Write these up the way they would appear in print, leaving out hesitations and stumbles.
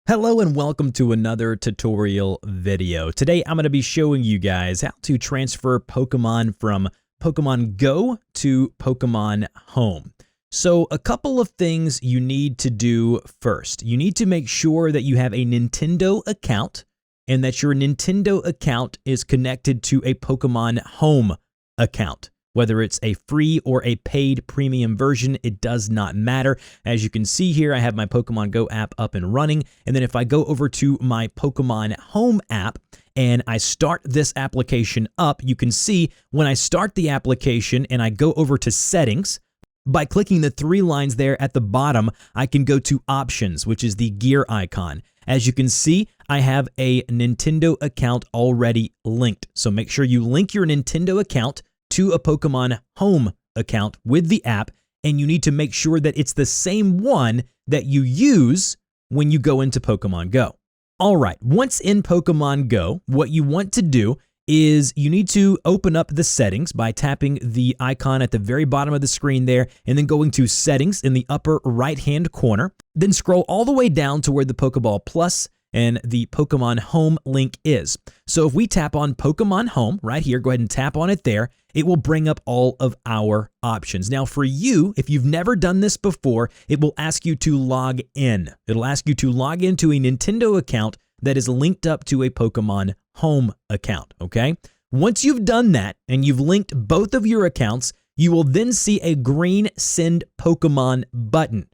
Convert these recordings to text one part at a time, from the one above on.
Hello and welcome to another tutorial video. Today I'm going to be showing you guys how to transfer Pokemon from Pokemon Go to Pokemon Home. So a couple of things you need to do first. You need to make sure that you have a Nintendo account and that your Nintendo account is connected to a Pokemon Home account. Whether it's a free or a paid premium version, it does not matter. As you can see here, I have my Pokemon Go app up and running. And then if I go over to my Pokemon Home app and I start this application up, you can see when I start the application and I go over to settings, by clicking the three lines there at the bottom, I can go to options, which is the gear icon. As you can see, I have a Nintendo account already linked. So make sure you link your Nintendo account to a Pokemon Home account with the app, and you need to make sure that it's the same one that you use when you go into Pokemon Go. All right, once in Pokemon Go, what you want to do is you need to open up the settings by tapping the icon at the very bottom of the screen there, and then going to settings in the upper right-hand corner. Then scroll all the way down to where the Pokeball Plus and the Pokemon Home link is. So if we tap on Pokemon Home right here, go ahead and tap on it there, it will bring up all of our options. Now for you, if you've never done this before, it will ask you to log in. It'll ask you to log into a Nintendo account that is linked up to a Pokemon Home account, okay? Once you've done that and you've linked both of your accounts, you will then see a green Send Pokemon button.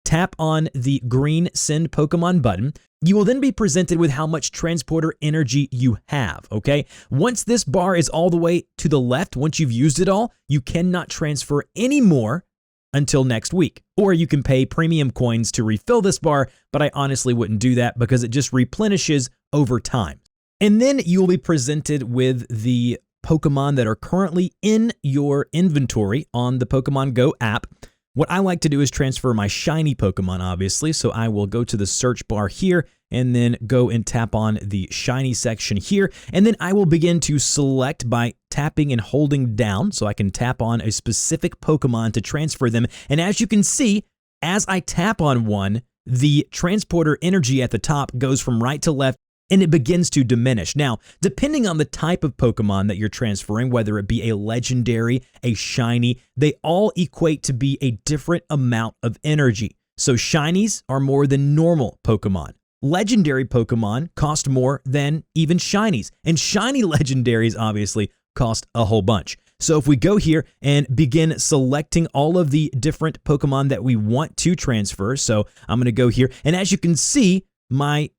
Tap on the green Send Pokemon button. You will then be presented with how much transporter energy you have, okay? Once this bar is all the way to the left, once you've used it all, you cannot transfer any more until next week. Or you can pay premium coins to refill this bar, but I honestly wouldn't do that because it just replenishes over time. And then you will be presented with the Pokemon that are currently in your inventory on the Pokemon Go app. What I like to do is transfer my shiny Pokemon, obviously, so I will go to the search bar here and then go and tap on the shiny section here, and then I will begin to select by tapping and holding down, so I can tap on a specific Pokemon to transfer them. And as you can see, as I tap on one, the transporter energy at the top goes from right to left, and it begins to diminish. Now, depending on the type of Pokemon that you're transferring, whether it be a legendary, a shiny, they all equate to be a different amount of energy. So shinies are more than normal Pokemon. Legendary Pokemon cost more than even shinies, and shiny legendaries obviously cost a whole bunch. So if we go here and begin selecting all of the different Pokemon that we want to transfer, so I'm going to go here, and as you can see, my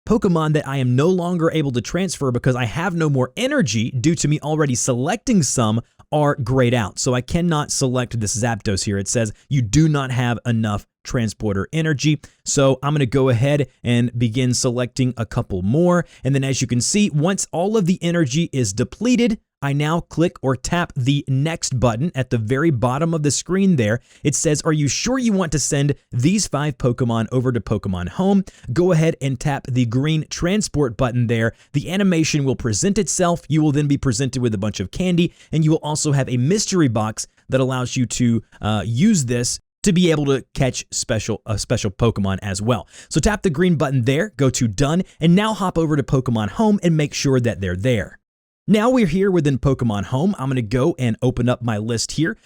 Pokemon that I am no longer able to transfer because I have no more energy due to me already selecting some are grayed out. So I cannot select this Zapdos here. It says you do not have enough transporter energy. So I'm going to go ahead and begin selecting a couple more. And then as you can see, once all of the energy is depleted, I now click or tap the next button at the very bottom of the screen there. It says, are you sure you want to send these 5 Pokemon over to Pokemon Home? Go ahead and tap the green transport button there. The animation will present itself. You will then be presented with a bunch of candy, and you will also have a mystery box that allows you to use this to be able to catch a special Pokemon as well. So tap the green button there, go to done, and now hop over to Pokemon Home and make sure that they're there. Now we're here within Pokemon Home. I'm going to go and open up my list here.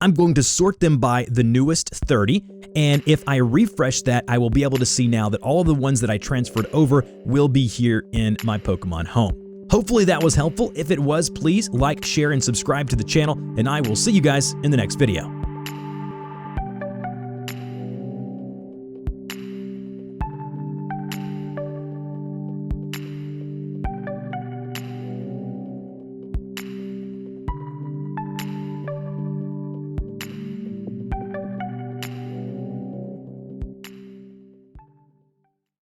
I'm going to sort them by the newest 30, and if I refresh that, I will be able to see now that all of the ones that I transferred over will be here in my Pokemon Home. Hopefully that was helpful. If it was, please like, share, and subscribe to the channel, and I will see you guys in the next video.